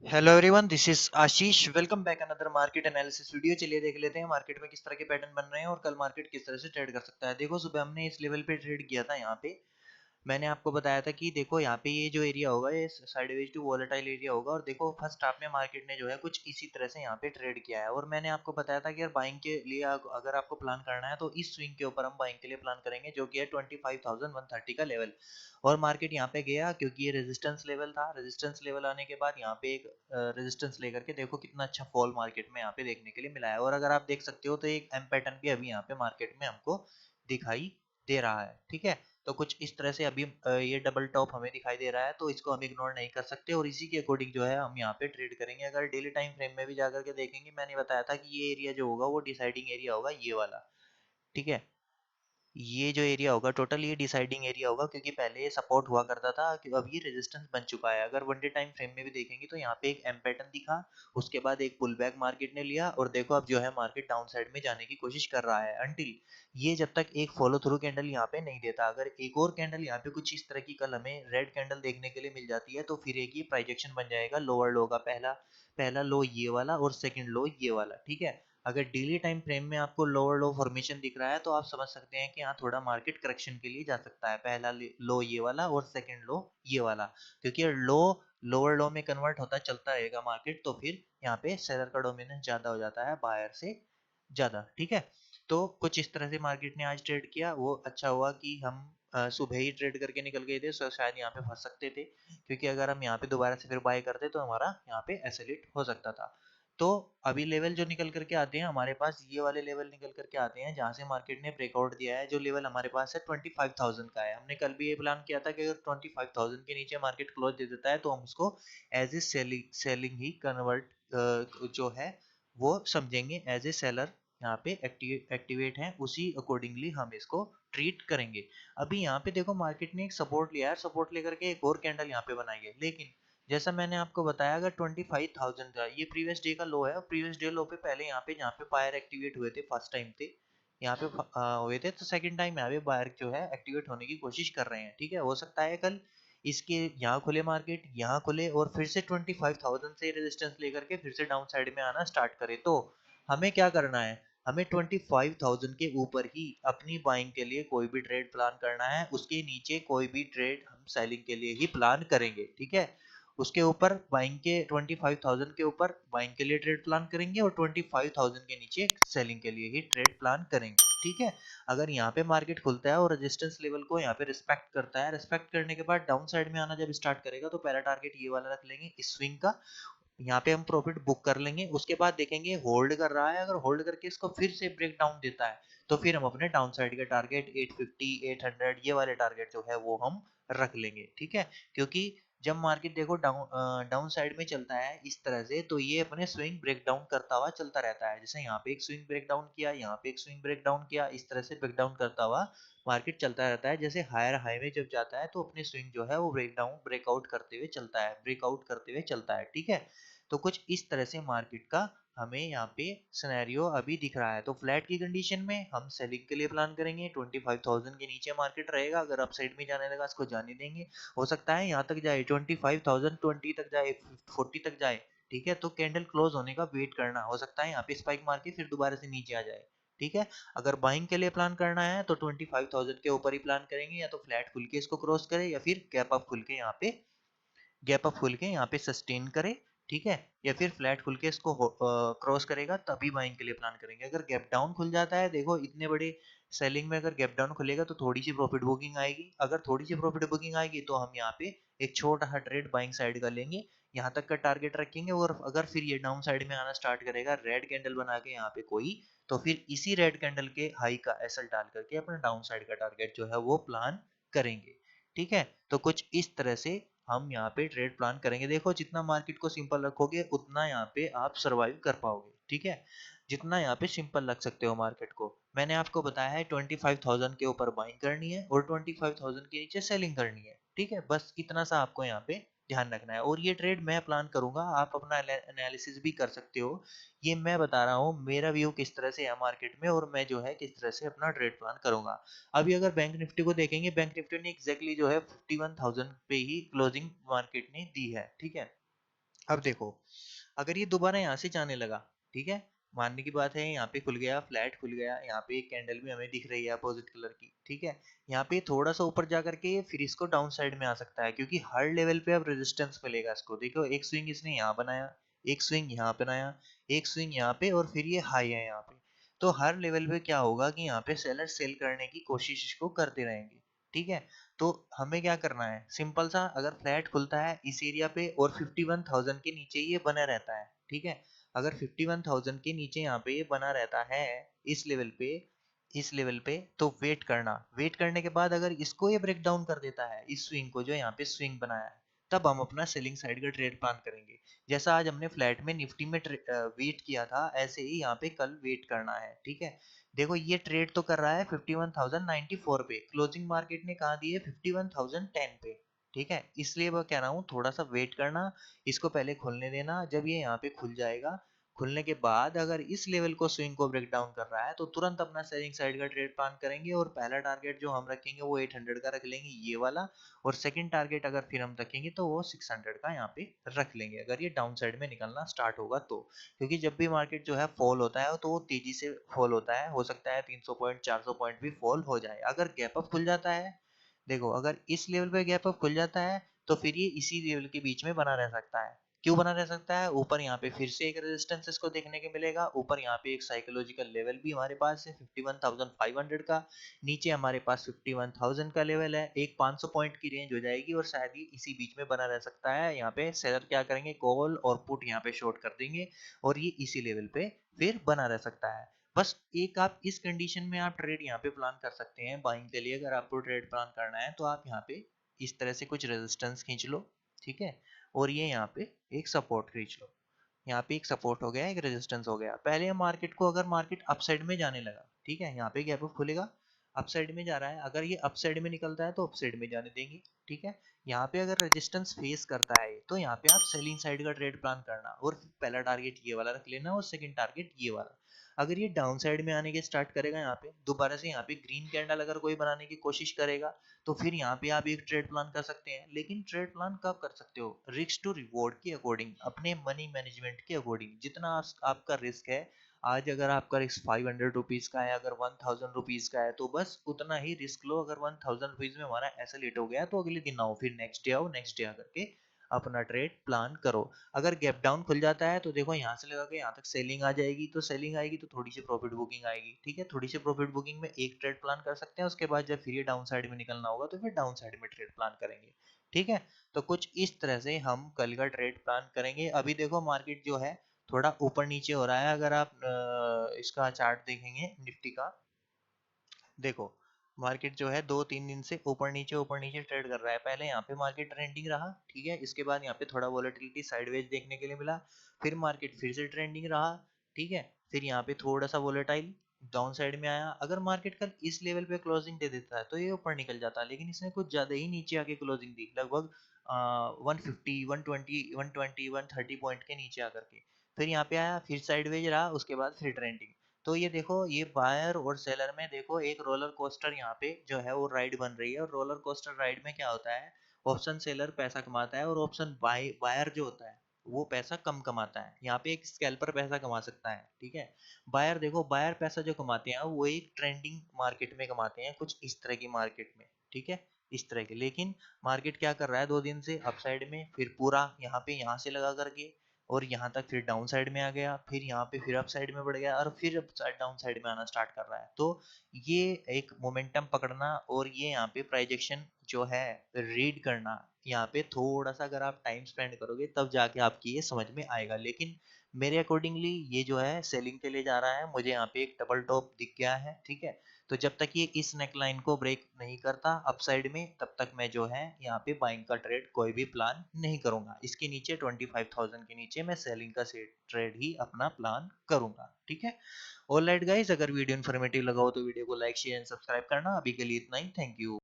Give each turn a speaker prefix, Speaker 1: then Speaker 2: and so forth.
Speaker 1: Hello everyone, this is Ashish. Welcome back another market analysis video. चलिए देख लेते हैं मार्केट में किस तरह के पैटर्न बन रहे हैं और कल मार्केट किस तरह से ट्रेड कर सकता है। देखो, सुबह हमने इस लेवल पे ट्रेड किया था। यहाँ पे मैंने आपको बताया था कि देखो यहाँ पे ये जो एरिया होगा ये साइडवेज टू वॉलेटाइल एरिया होगा। और देखो फर्स्ट हाफ में मार्केट ने जो है कुछ इसी तरह से यहाँ पे ट्रेड किया है। और मैंने आपको बताया था कि यार बाइंग के लिए अगर आपको प्लान करना है तो इस स्विंग के ऊपर हम बाइंग के लिए प्लान करेंगे, जो कि है 25,130 का लेवल। और मार्केट यहाँ पे गया क्योंकि ये रेजिस्टेंस लेवल था। रेजिस्टेंस लेवल आने के बाद यहाँ पे एक रेजिस्टेंस लेकर के देखो कितना अच्छा फॉल मार्केट में यहाँ पे देखने के लिए मिला है। और अगर आप देख सकते हो तो एक एम पैटर्न भी अभी यहाँ पे मार्केट में हमको दिखाई दे रहा है। ठीक है, तो कुछ इस तरह से अभी ये डबल टॉप हमें दिखाई दे रहा है, तो इसको हम इग्नोर नहीं कर सकते और इसी के अकॉर्डिंग जो है हम यहाँ पे ट्रेड करेंगे। अगर डेली टाइम फ्रेम में भी जाकर के देखेंगे, मैंने बताया था कि ये एरिया जो होगा वो डिसाइडिंग एरिया होगा, ये वाला। ठीक है, ये जो एरिया होगा टोटल ये डिसाइडिंग एरिया होगा, क्योंकि पहले ये सपोर्ट हुआ करता था कि अब ये रेजिस्टेंस बन चुका है। अगर वन डे टाइम फ्रेम में भी देखेंगे तो यहाँ पे एक एम पैटर्न दिखा, उसके बाद एक पुल बैक मार्केट ने लिया और देखो अब जो है मार्केट डाउन साइड में जाने की कोशिश कर रहा है, अनटिल ये जब तक एक फॉलो थ्रू कैंडल यहाँ पे नहीं देता। अगर एक और कैंडल यहाँ पे कुछ इस तरह की कल हमें रेड कैंडल देखने के लिए मिल जाती है तो फिर एक ये प्राइजेक्शन बन जाएगा लोअर लो का। पहला पहला लो ये वाला और सेकंड लो ये वाला। ठीक है, अगर डेली टाइम फ्रेम में आपको लोअर लो फॉर्मेशन दिख रहा है तो आप समझ सकते हैं कि यहाँ थोड़ा मार्केट करेक्शन के लिए जा सकता है। पहला लो ये वाला और सेकंड लो ये वाला, क्योंकि लो लोअर लो में कन्वर्ट होता चलता रहेगा मार्केट, तो फिर यहाँ पे सेलर का डोमिनेंस ज्यादा हो जाता है बायर से ज्यादा। ठीक है, तो कुछ इस तरह से मार्केट ने आज ट्रेड किया। वो अच्छा हुआ कि हम सुबह ही ट्रेड करके निकल गए थे, सो शायद यहाँ पे फंस सकते थे, क्योंकि अगर हम यहाँ पे दोबारा से फिर बाय करते तो हमारा यहाँ पे एसएलिट हो सकता था। तो अभी लेवल जो निकल करके आते हैं हमारे पास, ये वाले लेवल निकल करके आते हैं जहां से मार्केट ने ब्रेकआउट दिया है। जो लेवल हमारे पास है 25,000 का है। हमने कल भी ये प्लान किया था कि अगर 25,000 के नीचे मार्केट क्लोज दे देता है तो हम उसको एज ए सेलिंग ही कन्वर्ट जो है वो समझेंगे, एज ए सेलर यहाँ पे एक्टिवेट है, उसी अकॉर्डिंगली हम इसको ट्रीट करेंगे। अभी यहाँ पे देखो मार्केट ने एक सपोर्ट लिया है, सपोर्ट लेकर के एक और कैंडल यहाँ पे बनाई है, लेकिन जैसा मैंने आपको बताया अगर 25,000 का ये प्रीवियस डे का लो है, और प्रीवियस डे लो पे पहले यहाँ पे जहाँ पे बायर एक्टिवेट हुए थे फर्स्ट टाइम थे यहाँ पे हुए थे, तो सेकंड टाइम यहाँ पे बायर जो है एक्टिवेट होने की कोशिश कर रहे हैं। ठीक है, हो सकता है कल इसके यहाँ खुले मार्केट, यहाँ खुले और फिर से 25,000 से रेजिस्टेंस लेकर के फिर से डाउन साइड में आना स्टार्ट करे। तो हमें क्या करना है, हमें 25,000 के ऊपर ही अपनी बाइंग के लिए कोई भी ट्रेड प्लान करना है, उसके नीचे कोई भी ट्रेड हम सेलिंग के लिए ही प्लान करेंगे। ठीक है, उसके ऊपर बाइंग के 25,000 के ऊपर बाइंग के लिए ट्रेड प्लान करेंगे और 25,000 के नीचे सेलिंग के लिए ही ट्रेड प्लान करेंगे। ठीक है, अगर यहाँ पे मार्केट खुलता है और रेजिस्टेंस लेवल को यहाँ पे रिस्पेक्ट करता है, रिस्पेक्ट करने के बाद डाउन साइड में आना जब स्टार्ट करेगा तो पहला टारगेट ये वाला रख लेंगे इस स्विंग का, यहाँ पे हम प्रॉफिट बुक कर लेंगे। उसके बाद देखेंगे होल्ड कर रहा है, अगर होल्ड करके इसको फिर से ब्रेक डाउन देता है तो फिर हम अपने डाउन साइड के टारगेट 850 800 ये वाले टारगेट जो है वो हम रख लेंगे। ठीक है, क्योंकि जब मार्केट देखो डाउन साइड में चलता है इस तरह से, तो ये अपने स्विंग ब्रेक डाउन करता हुआ चलता रहता है। जैसे यहाँ पे एक स्विंग ब्रेक डाउन किया, यहाँ पे एक स्विंग ब्रेक डाउन किया, इस तरह से ब्रेक डाउन करता हुआ मार्केट चलता रहता है। जैसे हायर हाई में जब जाता है तो अपने स्विंग जो है वो ब्रेक डाउन ब्रेकआउट करते हुए चलता है, ब्रेकआउट करते हुए चलता है। ठीक है, तो कुछ इस तरह से मार्केट का हमें यहाँ पे सिनेरियो अभी दिख रहा है। तो फ्लैट की कंडीशन में हम सेलिंग के लिए प्लान करेंगे, 25,000 के नीचे मार्केट रहेगा, अगर अपसाइड में जाने लगा इसको जाने देंगे। हो सकता है यहाँ तक जाए 25,020 तक जाए, 40 तक जाए। ठीक है, तो कैंडल क्लोज होने का वेट करना, हो सकता है यहाँ पे स्पाइक मार के फिर दोबारा से नीचे आ जाए। ठीक है, अगर बाइंग के लिए प्लान करना है तो 25,000 के ऊपर ही प्लान करेंगे, या तो फ्लैट खुल के इसको क्रॉस करे या फिर गैप अप खुल के यहाँ पे गैप अप खुल के यहाँ पे सस्टेन करे। ठीक है, या फिर फ्लैट खुल के इसको क्रॉस करेगा तभी बाइंग के लिए प्लान करेंगे। अगर गैप डाउन खुल जाता है, देखो इतने बड़े सेलिंग में अगर गैप डाउन खुलेगा तो थोड़ी सी प्रॉफिट बुकिंग आएगी। अगर थोड़ी सी प्रॉफिट बुकिंग आएगी तो हम यहाँ पे एक छोटा सा ट्रेड बाइंग साइड का लेंगे, यहाँ तक का टारगेट रखेंगे। और अगर फिर ये डाउन साइड में आना स्टार्ट करेगा रेड कैंडल बना के यहाँ पे कोई, तो फिर इसी रेड कैंडल के हाई का एसएल डाल करके अपना डाउन साइड का टारगेट जो है वो प्लान करेंगे। ठीक है, तो कुछ इस तरह से हम यहाँ पे ट्रेड प्लान करेंगे। देखो जितना मार्केट को सिंपल रखोगे उतना यहाँ पे आप सरवाइव कर पाओगे। ठीक है, जितना यहाँ पे सिंपल रख सकते हो मार्केट को। मैंने आपको बताया है 25,000 के ऊपर बाइंग करनी है और 25,000 के नीचे सेलिंग करनी है। ठीक है, बस इतना सा आपको यहाँ पे ध्यान रखना है। और ये ट्रेड मैं प्लान करूंगा, आप अपना एनालिसिस भी कर सकते हो। ये मैं बता रहा हूँ मेरा व्यू किस तरह से है मार्केट में, और मैं जो है किस तरह से अपना ट्रेड प्लान करूंगा। अभी अगर बैंक निफ्टी को देखेंगे, बैंक निफ्टी ने एग्जैक्टली जो है 51,000 पे ही क्लोजिंग मार्केट ने दी है। ठीक है, अब देखो, अगर ये दोबारा यहाँ से जाने लगा, ठीक है, मानने की बात है, यहाँ पे खुल गया, फ्लैट खुल गया, यहाँ पे एक कैंडल भी हमें दिख रही है अपोजिट कलर की, ठीक है, यहाँ पे थोड़ा सा ऊपर जा करके फिर इसको डाउन साइड में आ सकता है, क्योंकि हर लेवल पे अब रेजिस्टेंस मिलेगा इसको। देखो एक स्विंग इसने यहाँ बनाया, एक स्विंग यहाँ बनाया, एक स्विंग यहाँ पे, और फिर ये हाई है यहाँ पे। तो हर लेवल पे क्या होगा कि यहाँ पे सेलर सेल करने की कोशिश इसको करते रहेंगे, ठीक है। तो हमें क्या करना है, सिंपल सा, अगर फ्लैट खुलता है इस एरिया पे और 51,000 के नीचे ये बना रहता है, ठीक है, अगर 51,000 के नीचे यहाँ पे ये बना रहता है इस लेवल पे, इस लेवल पे, तो वेट करना, वेट करने के बाद अगर इसको ये ब्रेक डाउन कर देता है, इस स्विंग को जो यहाँ पे स्विंग बनाया है, तब हम अपना सेलिंग साइड का ट्रेड प्लान करेंगे। जैसा आज हमने फ्लैट में निफ्टी में वेट किया था, ऐसे ही यहाँ पे कल वेट करना है, ठीक है। देखो ये ट्रेड तो कर रहा है 51,094 पे, क्लोजिंग मार्केट ने कहा दी है 51,010 पे, ठीक है, इसलिए मैं कह रहा हूँ थोड़ा सा वेट करना, इसको पहले खुलने देना। जब ये यहाँ पे खुल जाएगा, खुलने के बाद अगर इस लेवल को स्विंग को ब्रेक डाउन कर रहा है, तो तुरंत अपना सेलिंग साइड का ट्रेड प्लान करेंगे, और पहला टारगेट जो हम रखेंगे वो 800 का रख लेंगे, ये वाला, और सेकंड टारगेट अगर फिर हम रखेंगे तो वो 600 का यहाँ पे रख लेंगे, अगर ये डाउन साइड में निकलना स्टार्ट होगा तो। क्योंकि जब भी मार्केट जो है फॉल होता है तो वो तेजी से फॉल होता है, हो सकता है 300 पॉइंट 400 पॉइंट भी फॉल हो जाए। अगर गैप अप खुल जाता है, देखो अगर इस लेवल पे गैप अप खुल जाता है, तो फिर ये इसी लेवल के बीच में बना रह सकता है। क्यों बना रह सकता है, ऊपर यहाँ पे फिर से एक रेजिस्टेंस इसको देखने के मिलेगा, ऊपर यहाँ पे एक साइकोलॉजिकल लेवल भी हमारे पास है 51,500 का, नीचे हमारे पास 51,000 का लेवल है, एक 500 पॉइंट की रेंज हो जाएगी, और शायद ये इसी बीच में बना रह सकता है। यहाँ पे सेलर क्या करेंगे, कॉल और पुट यहाँ पे शॉर्ट कर देंगे, और ये इसी लेवल पे फिर बना रह सकता है। बस एक आप इस कंडीशन में आप ट्रेड यहाँ पे प्लान कर सकते हैं बाइंग के लिए। अगर आपको ट्रेड प्लान करना है तो आप यहाँ पे इस तरह से कुछ रेजिस्टेंस खींच लो, ठीक है, और ये यहाँ पे एक सपोर्ट खींच लो। यहाँ पे एक सपोर्ट हो गया, एक रेजिस्टेंस हो गया। पहले हम मार्केट को, अगर मार्केट अपसाइड में जाने लगा, ठीक है, यहाँ पे गैप अप खुलेगा, अपसाइड में जा रहा है, अगर ये अपसाइड में निकलता है तो अपसाइड में जाने देंगे, ठीक है। यहाँ पे अगर रेजिस्टेंस फेस करता है तो यहाँ पे आप सेलिंग साइड का ट्रेड प्लान करना, और पहला टारगेट ये वाला रख लेना, और सेकंड टारगेट ये वाला। अगर ये डाउन साइड में आने के स्टार्ट करेगा, यहाँ पे दोबारा से यहाँ पे ग्रीन कैंडल अगर कोई बनाने की कोशिश करेगा, तो फिर यहाँ पे आप एक ट्रेड प्लान कर सकते हैं। लेकिन ट्रेड प्लान कब कर सकते हो, रिस्क टू रिवॉर्ड के अकॉर्डिंग, अपने मनी मैनेजमेंट के अकॉर्डिंग, जितना आपका रिस्क है। आज अगर आपका रिस्क 500 रुपीज का है, अगर 1000 रुपीज का है, तो बस उतना ही रिस्क लो। अगर 1000 रुपीज में हमारा ऐसा लेट हो गया, तो अगले दिन आओ, फिर नेक्स्ट डे आओ, नेक्स्ट डे आकर के अपना ट्रेड प्लान करो। अगर गैप डाउन खुल जाता है, तो देखो यहाँ से लगा के यहाँ तक सेलिंग आ जाएगी, तो सेलिंग आएगी तो थोड़ी सी प्रॉफिट बुकिंग आएगी, ठीक है, थोड़ी सी प्रॉफिट बुकिंग में एक ट्रेड प्लान कर सकते हैं। उसके बाद जब फिर ये डाउन साइड में निकलना होगा, तो फिर डाउन साइड में ट्रेड प्लान करेंगे, ठीक है। तो कुछ इस तरह से हम कल का ट्रेड प्लान करेंगे। अभी देखो मार्केट जो है थोड़ा ऊपर नीचे हो रहा है। अगर आप इसका चार्ट देखेंगे निफ्टी का, देखो मार्केट जो है 2-3 दिन से ऊपर नीचे ट्रेड कर रहा है। पहले यहाँ पे मार्केट ट्रेंडिंग रहा, ठीक है, इसके बाद यहाँ पे थोड़ा वॉलेटिलिटी साइडवेज देखने के लिए मिला, फिर मार्केट फिर से ट्रेंडिंग रहा, ठीक है, फिर यहाँ पे थोड़ा सा वॉलेटाइल डाउन साइड में आया। अगर मार्केट कल इस लेवल पे क्लोजिंग दे देता है तो ये ऊपर निकल जाता है, लेकिन इसने कुछ ज्यादा ही नीचे आके क्लोजिंग दी, लगभग 150 120 120 130 पॉइंट के नीचे आकर के, फिर यहाँ पे आया, फिर साइडवेज रहा, उसके बाद फिर ट्रेंडिंग। तो ये देखो, ये बायर और सेलर में देखो एक रोलर कोस्टर यहाँ पे जो है वो राइड बन रही है। और रोलर कोस्टर राइड में क्या होता है, ऑप्शन सेलर पैसा कमाता है, और ऑप्शन बायर जो होता है वो पैसा कम कमाता है। यहाँ पे एक स्कैल्पर पैसा कमा सकता है, ठीक है। बायर देखो, बायर पैसा जो कमाते हैं वो एक ट्रेंडिंग मार्केट में कमाते हैं, कुछ इस तरह की मार्केट में, ठीक है, इस तरह के। लेकिन मार्केट क्या कर रहा है 2 दिन से अपसाइड में, फिर पूरा यहाँ पे यहाँ से लगा करके, और यहाँ तक फिर डाउन साइड में आ गया, फिर यहाँ पे फिर अप साइड में बढ़ गया, और फिर अप साइड डाउन साइड में आना स्टार्ट कर रहा है। तो ये एक मोमेंटम पकड़ना, और ये यहाँ पे प्राइजेक्शन जो है रीड करना, यहाँ पे थोड़ा सा अगर आप टाइम स्पेंड करोगे तब जाके आपकी ये समझ में आएगा। लेकिन मेरे अकॉर्डिंगली ये जो है सेलिंग के लिए जा रहा है। मुझे यहाँ पे एक डबल टॉप दिख गया है, ठीक है। तो जब तक ये इस नेकलाइन को ब्रेक नहीं करता अपसाइड में, तब तक मैं जो है यहाँ पे बाइंग का ट्रेड कोई भी प्लान नहीं करूंगा। इसके नीचे 25,000 के नीचे मैं सेलिंग का ट्रेड ही अपना प्लान करूंगा, ठीक है। ऑलराइट गाइस, अगर वीडियो इन्फॉर्मेटिव लगा हो तो वीडियो को लाइक शेयर एंड सब्सक्राइब करना। अभी के लिए इतना ही, थैंक यू।